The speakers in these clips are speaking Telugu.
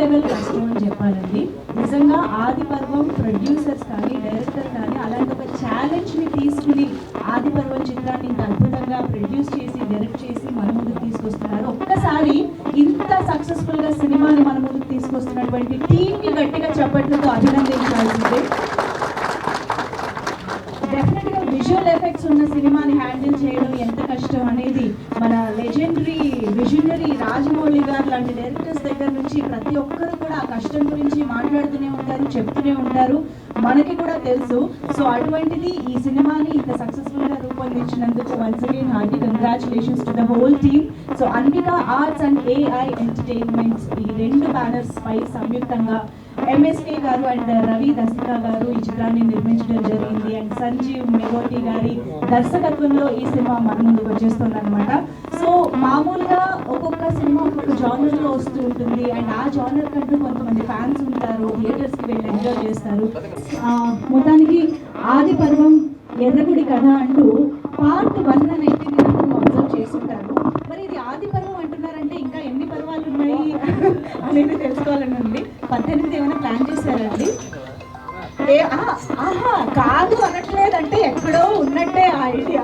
లెవెల్ కష్టం అని చెప్పాలండి. నిజంగా ఆది పర్వం ప్రొడ్యూసర్స్ కానీ డైరెక్టర్ కానీ అలాంటి ఒక ఛాలెంజ్ని తీసుకుని ఆది పర్వం చిత్రాన్ని ఇంత అద్భుతంగా ప్రొడ్యూస్ చేసి డైరెక్ట్ చేసి మన ముందుకు తీసుకొస్తున్నారు. ఒక్కసారి ఇంత సక్సెస్ఫుల్గా సినిమాని మన ముందుకు తీసుకొస్తున్నటువంటి టీమ్ని గట్టిగా చప్పట్లతో అభినందించాల్సిందే. డెఫినెట్గా విజువల్ ఎఫెక్ట్స్ ఉన్న సినిమాని హ్యాండిల్ చేయడం ఎంత కష్టం అనేది మన లెజెండరీ విజనరీ రాజమౌళి గారు లాంటి డైరెక్టర్స్ దగ్గర నుంచి ప్రతి ఒక్కరు కూడా ఆ కష్టం గురించి మాట్లాడుతూనే ఉంటారు, చెప్తూనే ఉంటారు, మనకి కూడా తెలుసు. సో అటువంటిది ఈ సినిమాని ఇంత సక్సెస్ఫుల్గా రూపొందించినందుకు once again hearty congratulations to the whole team. So Anvika arts and AI entertainments ఈ రెండు బ్యానర్స్ పై సంయుక్తంగా ఎంఎస్కే గారు అండ్ రవి దస్తికా గారు ఈ చిత్రాన్ని నిర్మించడం జరిగింది. అండ్ సంజీవ్ మెగోటి గారి దర్శకత్వంలో ఈ సినిమా మన ముందుకు వచ్చేస్తుంది అనమాట. సో మామూలుగా ఒక్కొక్క సినిమా ఒక్కొక్క జానర్లో వస్తూ ఉంటుంది అండ్ ఆ జానర్ కంటూ కొంతమంది ఫ్యాన్స్ ఉంటారు, థియేటర్స్కి వెళ్ళి ఎంజాయ్ చేస్తారు. మొత్తానికి ఆది పర్వం ఎర్రగుడి కథ అంటూ పార్ట్ 1 అని అయితే మీరు అబ్జర్వ్ చేస్తుంటారు. మరి ఇది ఆది పర్వం అంటున్నారంటే ఇంకా ఎన్ని పర్వాలు ఉన్నాయి అనేది తెలుసుకోవాలని ఉంది. 18 ఏమైనా ప్లాన్ చేశారండి? కాదు అనట్లేదంటే ఎక్కడో ఉన్నట్టే ఆ ఐడియా.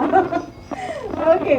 ఓకే.